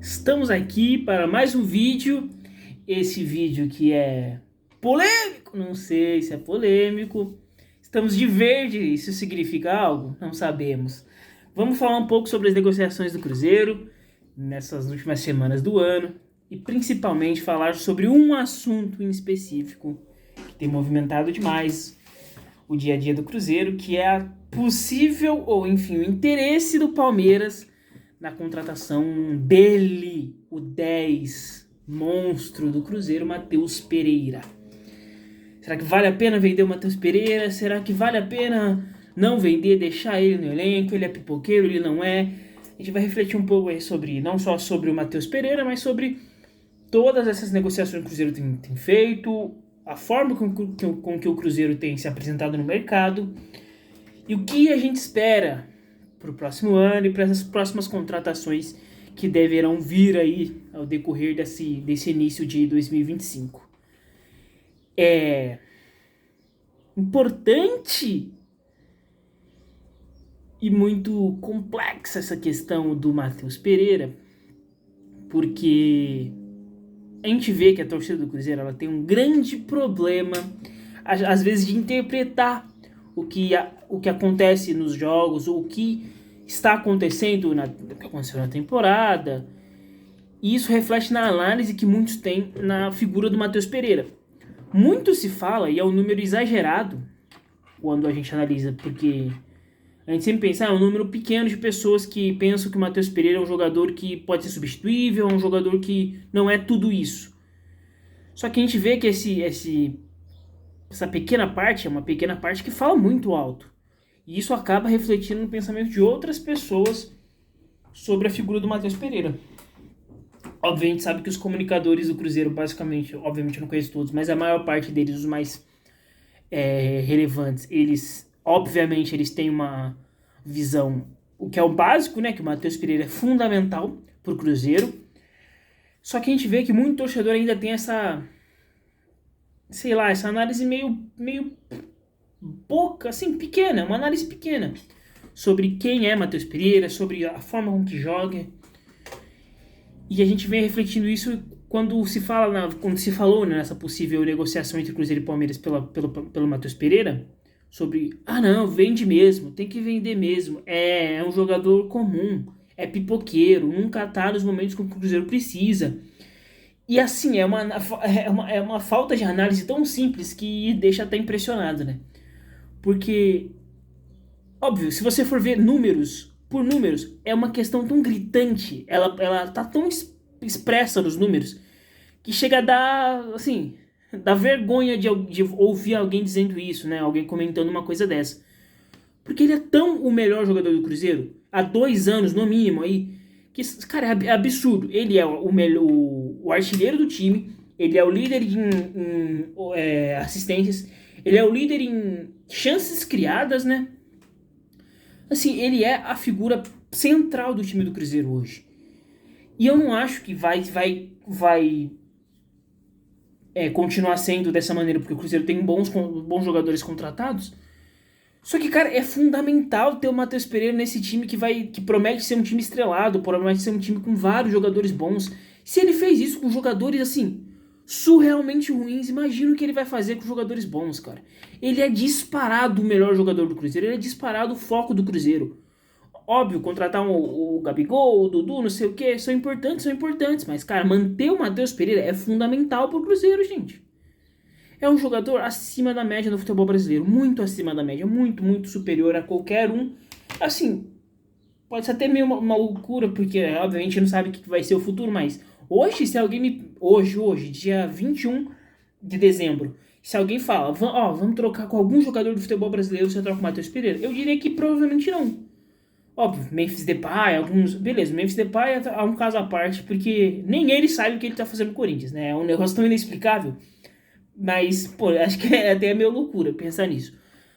Estamos aqui para mais um vídeo. Esse vídeo que é polêmico, não sei se é polêmico. Estamos de verde, isso significa algo? Não sabemos. Vamos falar um pouco sobre as negociações do Cruzeiro nessas últimas semanas do ano e principalmente falar sobre um assunto em específico que tem movimentado demais o dia a dia do Cruzeiro, que é a possível, ou enfim, o interesse do Palmeiras na contratação dele, o 10 monstro do Cruzeiro, Matheus Pereira. Será que vale a pena vender o Matheus Pereira? Será que vale a pena não vender, deixar ele no elenco? Ele é pipoqueiro, ele não é? A gente vai refletir um pouco aí sobre, não só sobre o Matheus Pereira, mas sobre todas essas negociações que o Cruzeiro tem feito, a forma com que o Cruzeiro tem se apresentado no mercado e o que a gente espera para o próximo ano e para essas próximas contratações que deverão vir aí ao decorrer desse início de 2025. É importante e muito complexa essa questão do Matheus Pereira, porque a gente vê que a torcida do Cruzeiro ela tem um grande problema, às vezes, de interpretar o que acontece nos jogos, ou o que está acontecendo o que aconteceu na temporada. E isso reflete na análise que muitos têm na figura do Matheus Pereira. Muito se fala, e é um número exagerado quando a gente analisa, porque a gente sempre pensa, é um número pequeno de pessoas que pensam que o Matheus Pereira é um jogador que pode ser substituível, é um jogador que não é tudo isso. Só que a gente vê que essa pequena parte é uma pequena parte que fala muito alto. E isso acaba refletindo no pensamento de outras pessoas sobre a figura do Matheus Pereira. Obviamente sabe que os comunicadores do Cruzeiro, basicamente, obviamente eu não conheço todos, mas a maior parte deles, os mais relevantes, obviamente eles têm uma visão, o que é o básico, né, que o Matheus Pereira é fundamental para o Cruzeiro. Só que a gente vê que muito torcedor ainda tem essa análise meio pouca, assim, pequena, uma análise pequena sobre quem é Matheus Pereira, sobre a forma com que joga. E a gente vem refletindo isso quando se falou, né, nessa possível negociação entre Cruzeiro e Palmeiras pelo Matheus Pereira, sobre, não, vende mesmo, tem que vender mesmo, é um jogador comum, é pipoqueiro, nunca tá nos momentos que o Cruzeiro precisa. E assim, é uma falta de análise tão simples que deixa até impressionado, né? Porque, óbvio, se você for ver números por números, é uma questão tão gritante, ela tá tão expressa nos números, que chega a dar, assim, dá vergonha de ouvir alguém dizendo isso, né? Alguém comentando uma coisa dessa. Porque ele é tão o melhor jogador do Cruzeiro, há 2 anos no mínimo aí, que, cara, é absurdo. Ele é o artilheiro do time, ele é o líder em assistências, ele é o líder em chances criadas, né? Assim, ele é a figura central do time do Cruzeiro hoje. E eu não acho que vai continuar sendo dessa maneira, porque o Cruzeiro tem bons jogadores contratados. Só que, cara, é fundamental ter o Matheus Pereira nesse time que promete ser um time estrelado, promete ser um time com vários jogadores bons. Se ele fez isso com jogadores, assim, surrealmente ruins, imagina o que ele vai fazer com jogadores bons, cara. Ele é disparado o melhor jogador do Cruzeiro, ele é disparado o foco do Cruzeiro. Óbvio, contratar o Gabigol, o Dudu, não sei o que, são importantes, mas, cara, manter o Matheus Pereira é fundamental pro Cruzeiro, gente. É um jogador acima da média no futebol brasileiro, muito acima da média, muito superior a qualquer um. Assim, pode ser até meio uma loucura, porque obviamente a gente não sabe o que vai ser o futuro, mas hoje, se alguém hoje, dia 21 de dezembro, se alguém fala, vamos trocar com algum jogador do futebol brasileiro, você troca com o Matheus Pereira, eu diria que provavelmente não. Óbvio, Memphis Depay, beleza, Memphis Depay é um caso à parte, porque nem ele sabe o que ele tá fazendo no Corinthians, né? É um negócio tão inexplicável. Mas, pô, acho que é até meio loucura pensar nisso.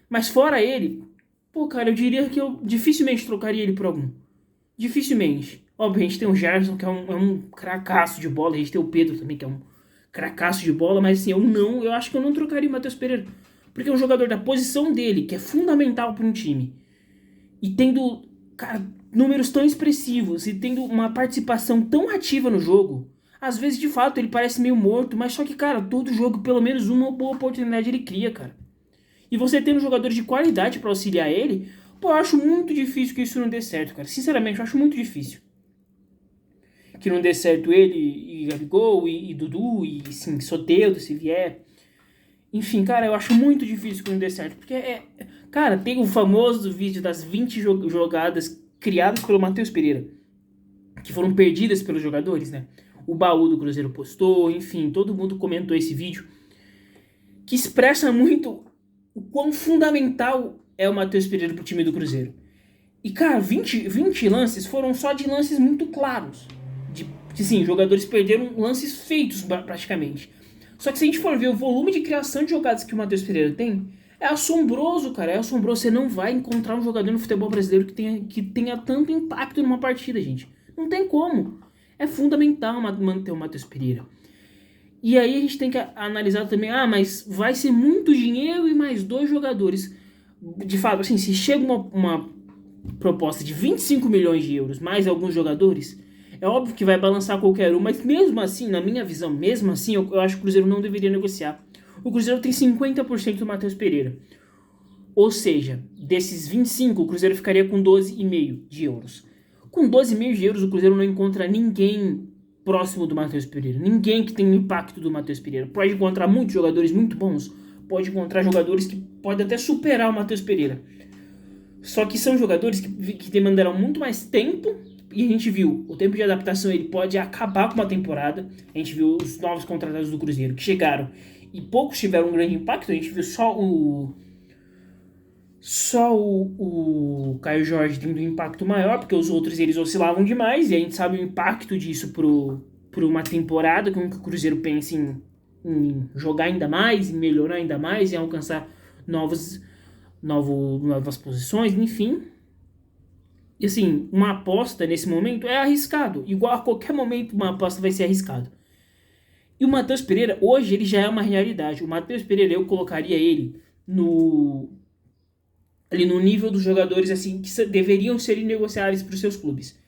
Mas fora ele, pô, cara, eu diria que eu dificilmente trocaria ele por algum. Dificilmente. Óbvio, a gente tem o Gerson, que é um cracaço de bola. A gente tem o Pedro também, que é um cracaço de bola. Mas assim, eu acho que eu não trocaria o Matheus Pereira. Porque é um jogador da posição dele, que é fundamental para um time. E tendo, cara, números tão expressivos e tendo uma participação tão ativa no jogo, às vezes, de fato, ele parece meio morto, mas só que, cara, todo jogo, pelo menos uma boa oportunidade ele cria, cara. E você tendo jogadores de qualidade pra auxiliar ele, pô, eu acho muito difícil que isso não dê certo, cara. Sinceramente, eu acho muito difícil. Que não dê certo ele e Gabigol e Dudu e, sim, Soteldo, se vier. Enfim, cara, eu acho muito difícil que não dê certo. Porque, cara, tem o famoso vídeo das 20 jogadas criadas pelo Matheus Pereira, que foram perdidas pelos jogadores, né? O baú do Cruzeiro postou, enfim, todo mundo comentou esse vídeo, que expressa muito o quão fundamental é o Matheus Pereira pro time do Cruzeiro. E, cara, 20 lances foram só de lances muito claros. Sim, jogadores perderam lances feitos praticamente. Só que se a gente for ver o volume de criação de jogadas que o Matheus Pereira tem, é assombroso, cara. É assombroso. Você não vai encontrar um jogador no futebol brasileiro que tenha tanto impacto numa partida, gente. Não tem como. É fundamental manter o Matheus Pereira. E aí a gente tem que analisar também, mas vai ser muito dinheiro e mais 2 jogadores. De fato, assim, se chega uma proposta de 25 milhões de euros mais alguns jogadores, é óbvio que vai balançar qualquer um, mas mesmo assim, na minha visão, mesmo assim, eu acho que o Cruzeiro não deveria negociar. O Cruzeiro tem 50% do Matheus Pereira. Ou seja, desses 25, o Cruzeiro ficaria com 12,5 de euros. Com 12,5 de euros, o Cruzeiro não encontra ninguém próximo do Matheus Pereira. Ninguém que tenha o impacto do Matheus Pereira. Pode encontrar muitos jogadores muito bons, pode encontrar jogadores que podem até superar o Matheus Pereira. Só que são jogadores que demandarão muito mais tempo. E a gente viu, o tempo de adaptação ele pode acabar com uma temporada. A gente viu os novos contratados do Cruzeiro que chegaram e poucos tiveram um grande impacto. A gente viu só o Caio Jorge tendo um impacto maior, porque os outros eles oscilavam demais. E a gente sabe o impacto disso por uma temporada, com que o Cruzeiro pensa em jogar ainda mais, em melhorar ainda mais, em alcançar novas posições, enfim. E assim, uma aposta nesse momento é arriscado. Igual a qualquer momento uma aposta vai ser arriscado. E o Matheus Pereira, hoje, ele já é uma realidade. O Matheus Pereira, eu colocaria ele ali no nível dos jogadores assim que deveriam ser negociáveis para os seus clubes.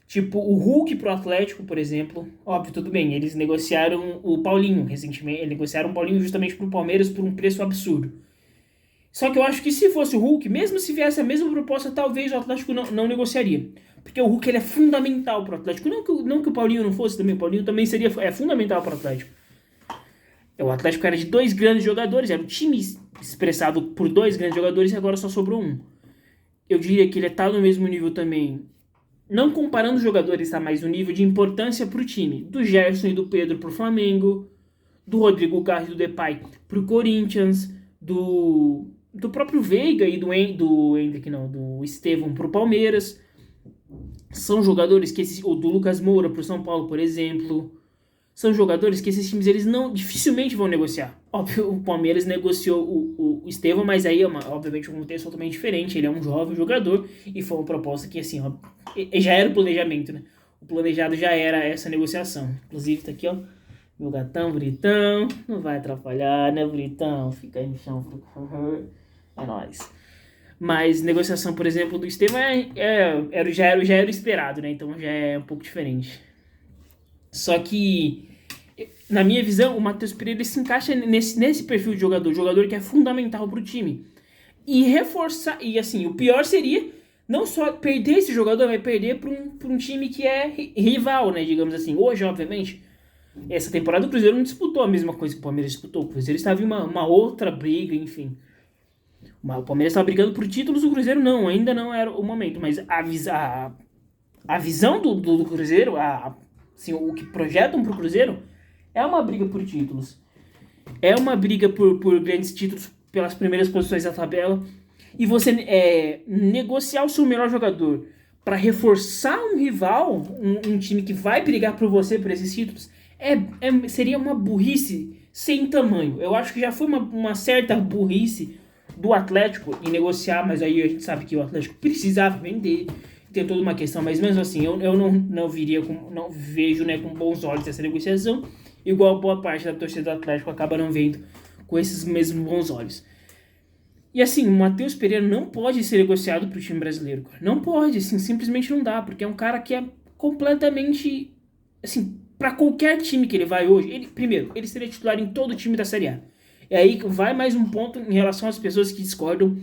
Tipo, o Hulk pro Atlético, por exemplo. Óbvio, tudo bem, eles negociaram o Paulinho recentemente. Eles negociaram o Paulinho justamente pro Palmeiras por um preço absurdo. Só que eu acho que se fosse o Hulk, mesmo se viesse a mesma proposta, talvez o Atlético não negociaria. Porque o Hulk ele é fundamental para o Atlético. Não que o Paulinho não fosse também. O Paulinho também é fundamental para o Atlético. O Atlético era de 2 grandes jogadores. Era um time expressado por 2 grandes jogadores e agora só sobrou um. Eu diria que ele está no mesmo nível também. Não comparando os jogadores, tá? Mas no nível de importância para o time. Do Gerson e do Pedro para o Flamengo. Do Rodrigo Caio e do Depay para o Corinthians. Do próprio Veiga e do Estevão pro Palmeiras. São jogadores que o do Lucas Moura pro São Paulo, por exemplo. São jogadores que esses times eles não dificilmente vão negociar. Óbvio, o Palmeiras negociou o Estevão, mas aí é obviamente um contexto totalmente diferente. Ele é um jovem jogador e foi uma proposta que assim, já era o planejamento, né? O planejado já era essa negociação. Inclusive tá aqui, meu gatão, bonitão. Não vai atrapalhar, né, bonitão? Fica aí no chão, por favor. É nóis. Mas negociação, por exemplo, do Estevão já era esperado, né? Então já é um pouco diferente. Só que, na minha visão, o Matheus Pereira se encaixa nesse perfil de jogador que é fundamental pro time. E reforçar, e assim, o pior seria não só perder esse jogador, mas perder pra um time que é rival, né? Digamos assim. Hoje, obviamente, essa temporada o Cruzeiro não disputou a mesma coisa que o Palmeiras disputou. O Cruzeiro estava em uma outra briga, enfim. O Palmeiras estava brigando por títulos, o Cruzeiro não, ainda não era o momento. Mas a visão do Cruzeiro, assim, o que projetam para o Cruzeiro, é uma briga por títulos. É uma briga por grandes títulos pelas primeiras posições da tabela. E você negociar o seu melhor jogador para reforçar um rival, um time que vai brigar por você por esses títulos, seria uma burrice sem tamanho. Eu acho que já foi uma certa burrice do Atlético em negociar, mas aí a gente sabe que o Atlético precisava vender, tem toda uma questão, mas mesmo assim eu não vejo, né, com bons olhos essa negociação, igual boa parte da torcida do Atlético acaba não vendo com esses mesmos bons olhos. E assim, o Matheus Pereira não pode ser negociado pro time brasileiro, cara. Não pode, assim, simplesmente não dá, porque é um cara que é completamente, assim, para qualquer time que ele vai hoje, primeiro, ele seria titular em todo time da Série A. E aí vai mais um ponto em relação às pessoas que discordam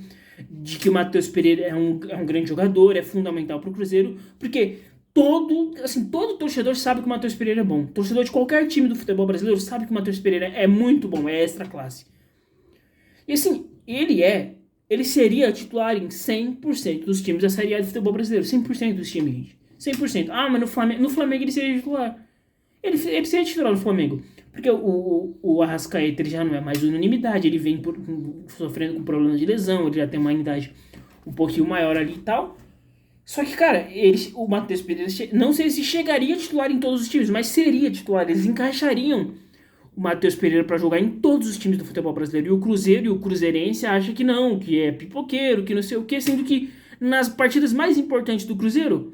de que o Matheus Pereira é um grande jogador, é fundamental pro Cruzeiro, porque todo torcedor sabe que o Matheus Pereira é bom. Torcedor de qualquer time do futebol brasileiro sabe que o Matheus Pereira é muito bom, é extra classe. E assim, ele seria titular em 100% dos times da Série A do futebol brasileiro. 100% dos times, gente. 100%. Ah, mas no Flamengo ele seria titular. Ele seria titular no Flamengo. Porque o Arrascaeta ele já não é mais unanimidade. Ele vem sofrendo com problemas de lesão. Ele já tem uma idade um pouquinho maior ali e tal. Só que, cara, o Matheus Pereira, não sei se chegaria a titular em todos os times, mas seria titular. Eles encaixariam o Matheus Pereira para jogar em todos os times do futebol brasileiro. E o Cruzeiro e o Cruzeirense acham que não, que é pipoqueiro, que não sei o que, sendo que nas partidas mais importantes do Cruzeiro,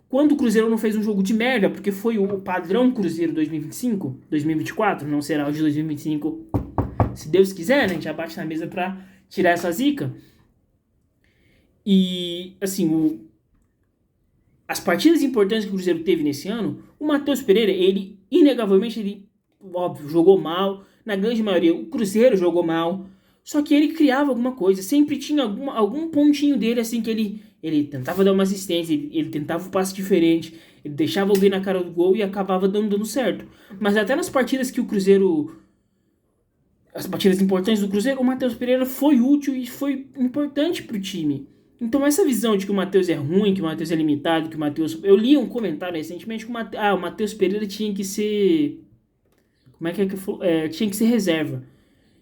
quando o Cruzeiro não fez um jogo de merda, porque foi o padrão Cruzeiro 2025, 2024, não será o de 2025, se Deus quiser, né? A gente já bate na mesa pra tirar essa zica. E, assim, as partidas importantes que o Cruzeiro teve nesse ano, o Matheus Pereira, ele, inegavelmente, óbvio, jogou mal. Na grande maioria, o Cruzeiro jogou mal. Só que ele criava alguma coisa. Sempre tinha algum pontinho dele, assim, que ele tentava dar uma assistência, ele tentava um passe diferente, ele deixava alguém na cara do gol e acabava dando certo. Mas até nas partidas que o Cruzeiro... As partidas importantes do Cruzeiro, o Matheus Pereira foi útil e foi importante pro time. Então essa visão de que o Matheus é ruim, que o Matheus é limitado, que o Matheus... Eu li um comentário recentemente que o Matheus Pereira tinha que ser... Como é que eu falo? Tinha que ser reserva.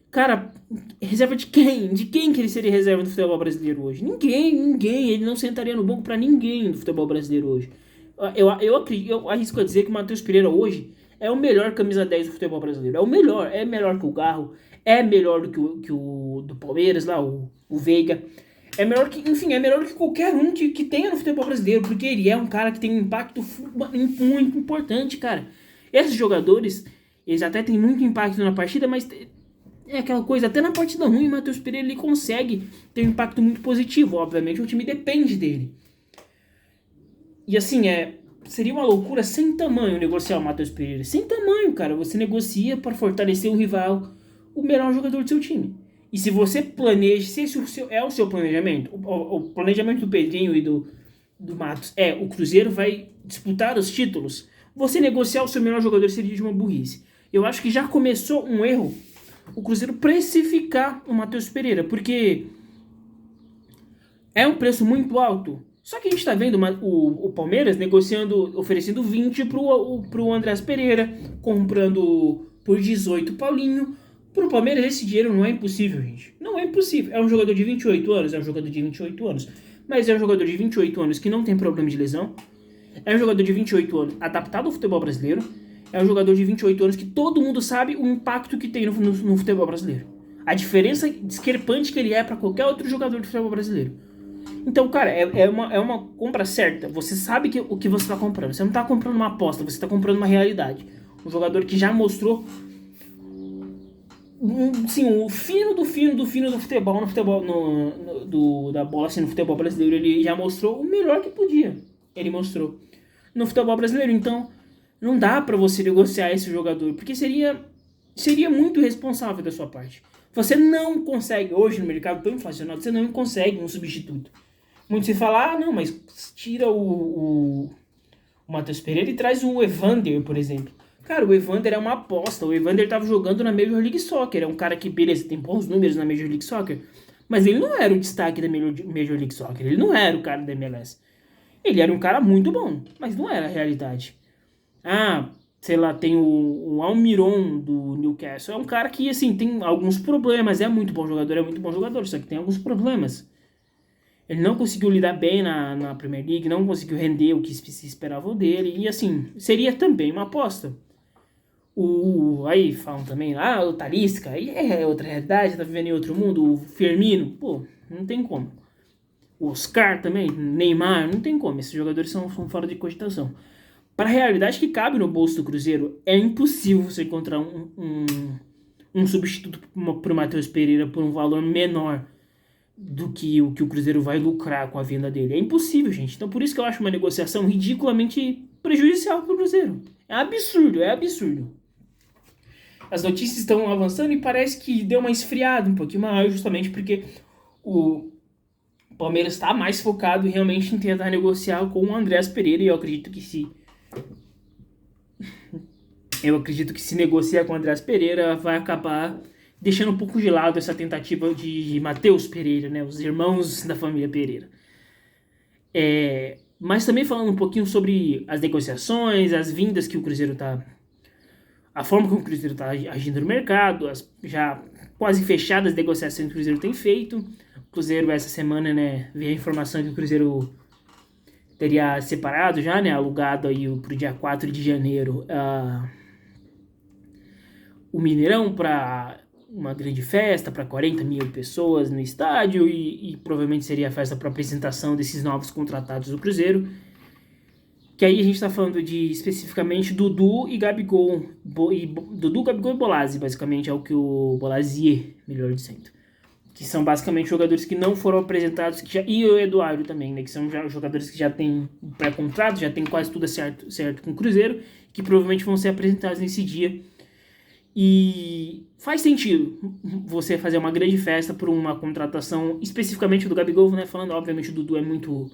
Cara, reserva de quem? De quem que ele seria reserva do futebol brasileiro hoje? Ninguém. Ele não sentaria no banco pra ninguém do futebol brasileiro hoje. Eu arrisco a dizer que o Matheus Pereira hoje é o melhor camisa 10 do futebol brasileiro. É o melhor. É melhor que o Garro. É melhor do que o do Palmeiras lá, o Veiga. É melhor que, enfim, é melhor que qualquer um que tenha no futebol brasileiro, porque ele é um cara que tem um impacto muito importante, cara. Esses jogadores, eles até têm muito impacto na partida, mas é aquela coisa, até na partida ruim, o Matheus Pereira ele consegue ter um impacto muito positivo. Obviamente, o time depende dele. E assim, seria uma loucura sem tamanho negociar o Matheus Pereira. Sem tamanho, cara. Você negocia para fortalecer o rival, o melhor jogador do seu time. E se você planeja, se esse é o seu planejamento, o planejamento do Pedrinho e do Matos o Cruzeiro vai disputar os títulos, você negociar o seu melhor jogador seria de uma burrice. Eu acho que já começou um erro o Cruzeiro precificar o Matheus Pereira, porque é um preço muito alto. Só que a gente está vendo o Palmeiras oferecendo 20 pro Andrés Pereira, comprando por 18 Paulinho. Pro Palmeiras esse dinheiro não é impossível, gente. Não é impossível. É um jogador de 28 anos, mas é um jogador de 28 anos que não tem problema de lesão. É um jogador de 28 anos adaptado ao futebol brasileiro. É um jogador de 28 anos que todo mundo sabe o impacto que tem no futebol brasileiro. A diferença discrepante que ele é para qualquer outro jogador de futebol brasileiro. Então, cara, é uma compra certa. Você sabe o que você está comprando. Você não está comprando uma aposta, você está comprando uma realidade. Um jogador que já mostrou sim, o fino do futebol, da bola assim, no futebol brasileiro. Ele já mostrou o melhor que podia. Ele mostrou no futebol brasileiro. Então, não dá pra você negociar esse jogador, porque seria muito irresponsável da sua parte. Você não consegue, hoje no mercado tão inflacionado, você não consegue um substituto. Muito se fala, não, mas tira o Matheus Pereira e traz o Evander, por exemplo. Cara, o Evander é uma aposta. O Evander tava jogando na Major League Soccer. É um cara que, beleza, tem bons números na Major League Soccer, mas ele não era o destaque da Major League Soccer. Ele não era o cara da MLS. Ele era um cara muito bom, mas não era a realidade. Sei lá, tem o Almiron do Newcastle. É um cara que, assim, tem alguns problemas. É muito bom jogador, só que tem alguns problemas. Ele não conseguiu lidar bem na Premier League, não conseguiu render o que se esperava dele. E, assim, seria também uma aposta. Aí falam também, o Talisca, aí é outra realidade, tá vivendo em outro mundo. O Firmino, pô, não tem como. O Oscar também, Neymar, não tem como. Esses jogadores são fora de cogitação. Para a realidade que cabe no bolso do Cruzeiro, é impossível você encontrar um substituto para o Matheus Pereira por um valor menor do que o Cruzeiro vai lucrar com a venda dele. É impossível, gente. Então por isso que eu acho uma negociação ridiculamente prejudicial para o Cruzeiro. É absurdo, é absurdo. As notícias estão avançando e parece que deu uma esfriada um pouquinho maior, justamente porque o Palmeiras está mais focado realmente em tentar negociar com o Andreas Pereira, e eu acredito que se negociar com o Andreas Pereira vai acabar deixando um pouco de lado essa tentativa de Matheus Pereira, né, os irmãos da família Pereira. Mas também falando um pouquinho sobre as negociações, as vindas que o Cruzeiro está... A forma como o Cruzeiro está agindo no mercado, as já quase fechadas negociações que o Cruzeiro tem feito. O Cruzeiro, essa semana, né, veio a informação que o Cruzeiro teria separado já, né, alugado aí pro dia 4 de janeiro o Mineirão para uma grande festa, para 40 mil pessoas no estádio, e provavelmente seria a festa para apresentação desses novos contratados do Cruzeiro. Que aí a gente tá falando de especificamente Dudu e Gabigol. Dudu, Gabigol e Bolasie, basicamente, é o que o Bolasie, melhor dizendo. Que são basicamente jogadores que não foram apresentados, e o Eduardo também, né? Que são jogadores que já têm pré-contrato, já tem quase tudo certo com o Cruzeiro, que provavelmente vão ser apresentados nesse dia. E faz sentido você fazer uma grande festa por uma contratação, especificamente do Gabigol, né? Falando, obviamente, o Dudu é muito...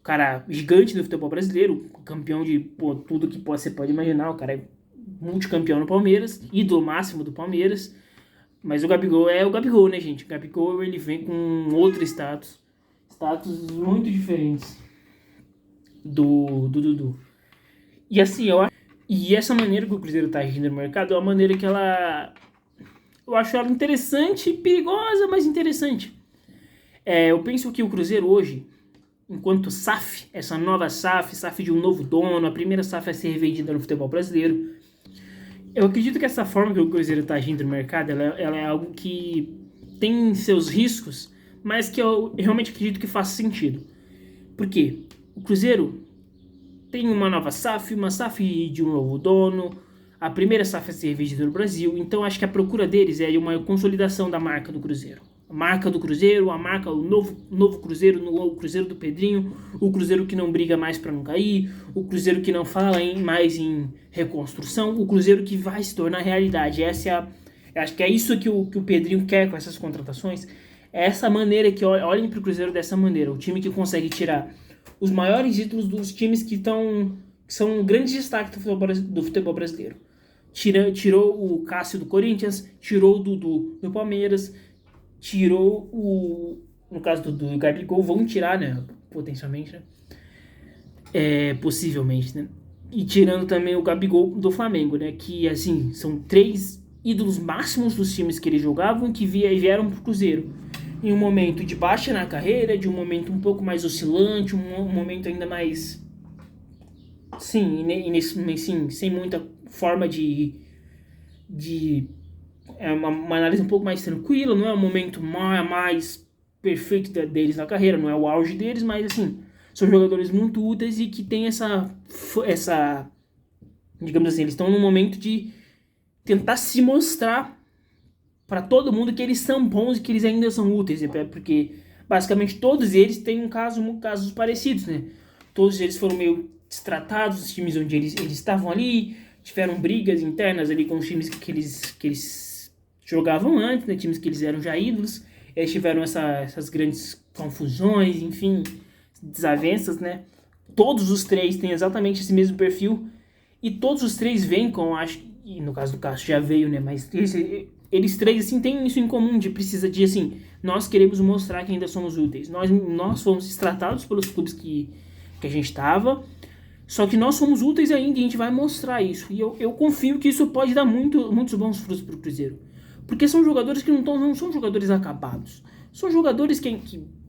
cara gigante no futebol brasileiro, campeão de tudo que você pode imaginar. O cara é multicampeão no Palmeiras, ídolo máximo do Palmeiras. Mas o Gabigol é o Gabigol, né, gente? O Gabigol, ele vem com outro status muito diferentes do Dudu. E assim, e essa maneira que o Cruzeiro tá agindo no mercado é uma maneira que eu acho ela interessante, perigosa, mas interessante. Eu penso que o Cruzeiro hoje, enquanto SAF, essa nova SAF de um novo dono, a primeira SAF a ser revendida no futebol brasileiro, eu acredito que essa forma que o Cruzeiro está agindo no mercado, ela é algo que tem seus riscos, mas que eu realmente acredito que faz sentido. Por quê? O Cruzeiro tem uma nova SAF, uma SAF de um novo dono, a primeira SAF a ser revendida no Brasil, então acho que a procura deles é uma consolidação da marca do Cruzeiro. A marca do Cruzeiro, o novo Cruzeiro, o Cruzeiro do Pedrinho, o Cruzeiro que não briga mais para não cair, o Cruzeiro que não fala mais em reconstrução, o Cruzeiro que vai se tornar realidade. Acho que é isso que o Pedrinho quer com essas contratações. É essa maneira que olhem para o Cruzeiro dessa maneira, o time que consegue tirar os maiores títulos dos times que são grandes destaques do futebol brasileiro. Tirou o Cássio do Corinthians, tirou o Dudu do Palmeiras, tirou no caso do Gabigol, vão tirar, né, potencialmente, né, possivelmente, né, e tirando também o Gabigol do Flamengo, né, que, assim, são 3 ídolos máximos dos times que eles jogavam, que vieram pro Cruzeiro em um momento de baixa na carreira, de um momento um pouco mais oscilante, um momento ainda mais, sim, sem muita forma de uma análise um pouco mais tranquila, não é o momento mais perfeito deles na carreira, não é o auge deles, mas assim, são jogadores muito úteis e que tem essa digamos assim, eles estão num momento de tentar se mostrar para todo mundo que eles são bons e que eles ainda são úteis, porque basicamente todos eles têm casos parecidos, né? Todos eles foram meio destratados, os times onde eles estavam ali, tiveram brigas internas ali com os times que eles jogavam antes, né? Times que eles eram já ídolos, eles tiveram essas grandes confusões, enfim, desavenças, né? Todos os 3 têm exatamente esse mesmo perfil, e todos os 3 vêm com, acho, e no caso do Cássio já veio, né? Mas eles 3, assim, têm isso em comum, assim, nós queremos mostrar que ainda somos úteis. Nós fomos destratados pelos clubes que a gente estava, só que nós somos úteis ainda e a gente vai mostrar isso. E eu confio que isso pode dar muitos bons frutos para o Cruzeiro. Porque são jogadores que não são jogadores acabados. São jogadores que,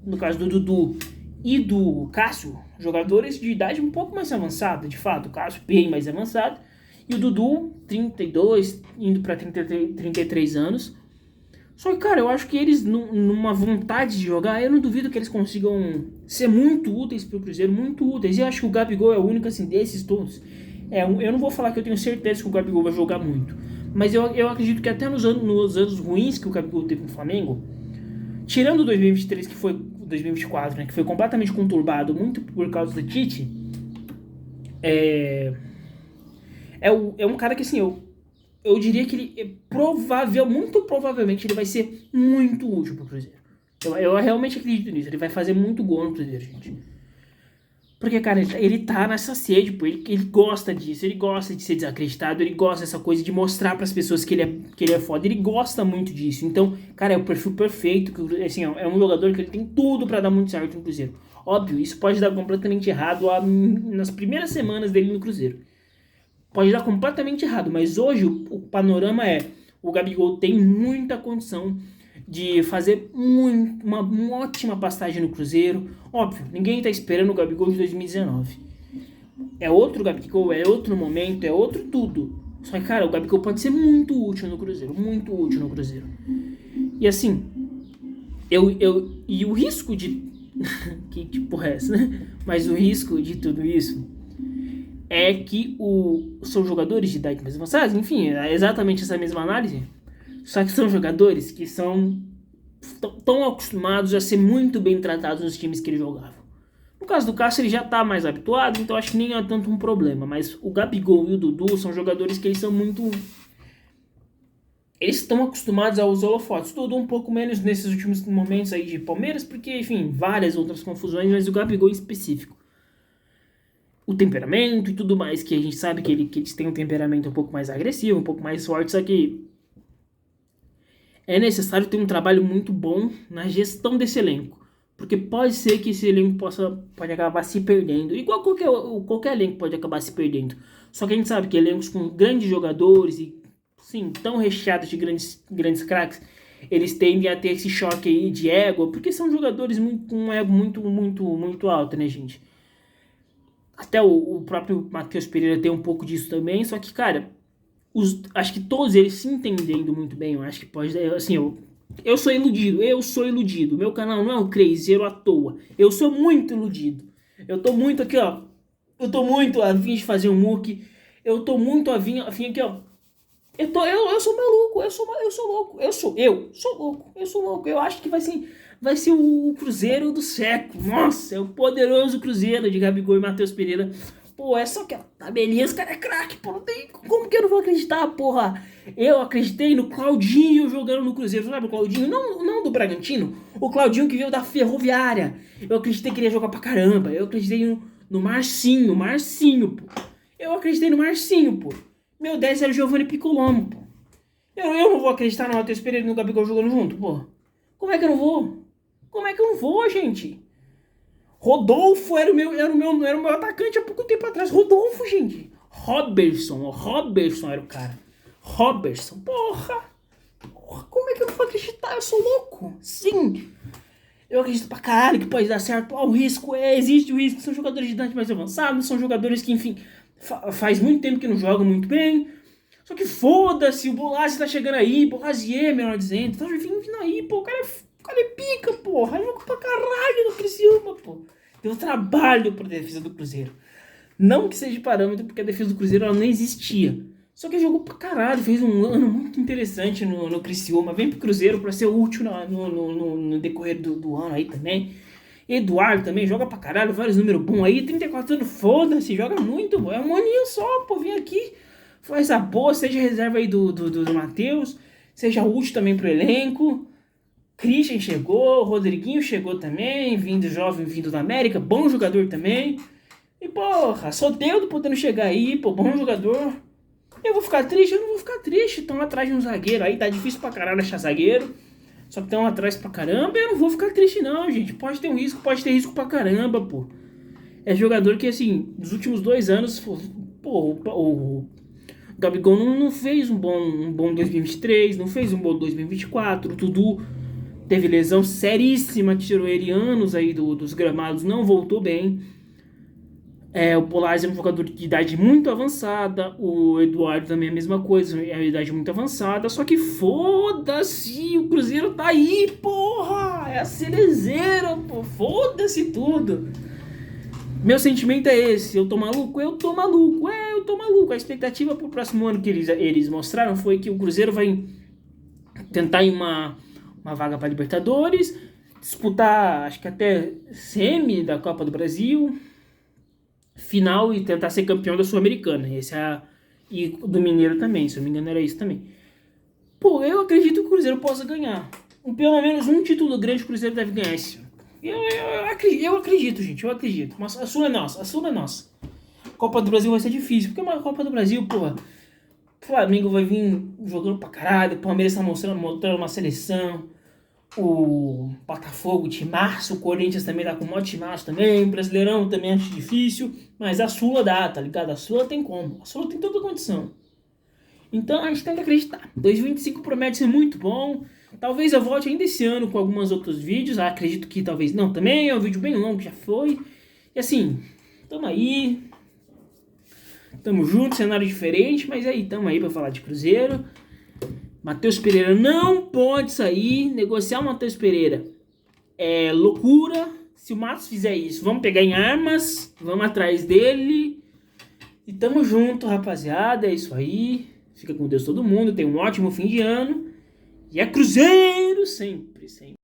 no caso do Dudu e do Cássio, jogadores de idade um pouco mais avançada, de fato. O Cássio bem mais avançado. E o Dudu, 32, indo para 33 anos. Só que, cara, eu acho que eles, numa vontade de jogar, eu não duvido que eles consigam ser muito úteis pro Cruzeiro, muito úteis. E eu acho que o Gabigol é o único, assim, desses todos. Eu não vou falar que eu tenho certeza que o Gabigol vai jogar muito. Mas eu acredito que até nos anos ruins que o Gabigol teve no Flamengo, tirando o 2023, que foi 2024, né, que foi completamente conturbado, muito por causa do Tite, é um cara que, assim, eu diria que ele muito provavelmente, ele vai ser muito útil pro Cruzeiro. Eu realmente acredito nisso, ele vai fazer muito gol no Cruzeiro, gente. Porque, cara, ele tá nessa sede, pô, ele gosta disso, ele gosta de ser desacreditado, ele gosta dessa coisa de mostrar pras pessoas que ele é foda, ele gosta muito disso. Então, cara, é o perfil perfeito, que, assim, é um jogador que ele tem tudo pra dar muito certo no Cruzeiro. Óbvio, isso pode dar completamente errado nas primeiras semanas dele no Cruzeiro. Pode dar completamente errado, mas hoje o panorama o Gabigol tem muita condição de fazer uma ótima passagem no Cruzeiro. Óbvio, ninguém tá esperando o Gabigol de 2019. É outro Gabigol, é outro momento, é outro tudo. Só que, cara, o Gabigol pode ser muito útil no Cruzeiro, muito útil no Cruzeiro. E assim, e o risco de... que porra é essa, né? Mas o risco de tudo isso é que são jogadores de idade mais avançada, enfim, é exatamente essa mesma análise. Só que são jogadores que são tão acostumados a ser muito bem tratados nos times que ele jogava. No caso do Cássio, ele já tá mais habituado, então acho que nem é tanto um problema. Mas o Gabigol e o Dudu são jogadores que eles são muito... Eles estão acostumados aos holofotes. Dudu um pouco menos nesses últimos momentos aí de Palmeiras, porque, enfim, várias outras confusões, mas o Gabigol em específico. O temperamento e tudo mais, que a gente sabe que eles têm um temperamento um pouco mais agressivo, um pouco mais forte, só que é necessário ter um trabalho muito bom na gestão desse elenco. Porque pode ser que esse elenco pode acabar se perdendo. Igual qualquer elenco pode acabar se perdendo. Só que a gente sabe que elencos com grandes jogadores e, sim, tão recheados de grandes craques, eles tendem a ter esse choque aí de ego, porque são jogadores com um ego muito alto, né, gente? Até o próprio Matheus Pereira tem um pouco disso também, só que, cara, acho que todos eles se entendendo muito bem, eu acho que pode, assim, eu sou iludido, meu canal não é um crazyero à toa, eu sou muito iludido, eu tô muito aqui, ó, eu tô muito afim de fazer um MOOC, eu tô muito afim aqui, ó, eu sou maluco, eu sou louco, eu acho que vai ser o Cruzeiro do século. Nossa, é o poderoso Cruzeiro de Gabigol e Matheus Pereira. Pô, é só que a tabelinha, esse cara é craque, pô, não tem como que eu não vou acreditar, porra. Eu acreditei no Claudinho jogando no Cruzeiro, sabe o Claudinho? Não do Bragantino, o Claudinho que veio da Ferroviária. Eu acreditei que ele ia jogar pra caramba, eu acreditei no Marcinho, pô. Eu acreditei no Marcinho, pô. Meu 10 era o Giovanni Piccolomo, pô. Eu não vou acreditar no Matheus Pereira e no Gabigol jogando junto, pô. Como é que eu não vou, gente? Rodolfo era o meu atacante há pouco tempo atrás. Rodolfo, gente. Robertson era o cara. Robertson, porra, como é que eu não vou acreditar? Eu sou louco. Sim. Eu acredito pra caralho que pode dar certo. O risco existe o risco. São jogadores de idade mais avançada, são jogadores que, enfim, faz muito tempo que não jogam muito bem. Só que foda-se, o Bolazzi tá chegando aí, Bolazier, melhor dizendo, tá vindo aí, pô, o cara é pica, porra, é louco pra caralho no Criciúma, pô. Deu trabalho pra defesa do Cruzeiro. Não que seja parâmetro, porque a defesa do Cruzeiro ela não existia. Só que jogou pra caralho, fez um ano muito interessante no Criciúma, vem pro Cruzeiro pra ser útil no decorrer do ano aí também. Eduardo também joga pra caralho, vários números bons aí, 34 anos, foda-se, joga muito, pô. É um aninho só, pô, vem aqui. Faz a boa, seja reserva aí do Matheus, seja útil também pro elenco. Christian chegou, Rodriguinho chegou também, vindo jovem, vindo da América, bom jogador também. E porra, Soteldo podendo chegar aí, pô, bom jogador. Eu vou ficar triste? Eu não vou ficar triste, estão atrás de um zagueiro aí, tá difícil pra caralho achar zagueiro. Só que estão atrás pra caramba, eu não vou ficar triste não, gente. Pode ter risco pra caramba, pô. É jogador que, assim, nos últimos 2 anos, pô, o Gabigol não fez um bom 2023, não fez um bom 2024. O Dudu teve lesão seríssima que tirou ele anos aí dos gramados, não voltou bem. O Polazzi é um jogador de idade muito avançada. O Eduardo também é a mesma coisa, é uma idade muito avançada. Só que foda-se, o Cruzeiro tá aí, porra! É a cerezeira, pô, foda-se tudo. Meu sentimento é esse, eu tô maluco. A expectativa pro próximo ano que eles mostraram foi que o Cruzeiro vai tentar em uma vaga para Libertadores, disputar, acho que até semi da Copa do Brasil, final e tentar ser campeão da Sul-Americana. E do Mineiro também, se eu não me engano era isso também. Pô, eu acredito que o Cruzeiro possa ganhar. Pelo menos um título grande o Cruzeiro deve ganhar esse ano. Eu acredito, gente, eu acredito. Mas a Sul é nossa, a Sul é nossa. Copa do Brasil vai ser difícil, porque uma Copa do Brasil, porra, o Flamengo vai vir jogando pra caralho, o Palmeiras tá mostrando uma seleção, o Botafogo, timaço, o Corinthians também tá com um maior timaço também, o Brasileirão também acho difícil, mas a Sula dá, tá ligado? A Sula tem como, a Sula tem toda a condição. Então a gente tem que acreditar. 2025 promete ser muito bom. Talvez eu volte ainda esse ano com alguns outros vídeos. Acredito que talvez não também. É um vídeo bem longo, já foi. E assim, tamo aí. Tamo junto, cenário diferente. Mas aí, tamo aí pra falar de Cruzeiro. Matheus Pereira não pode sair. Negociar o Matheus Pereira é loucura. Se o Matos fizer isso, vamos pegar em armas. Vamos atrás dele. E tamo junto, rapaziada. É isso aí. Fica com Deus todo mundo. Tenha um ótimo fim de ano. E é Cruzeiro sempre, sempre.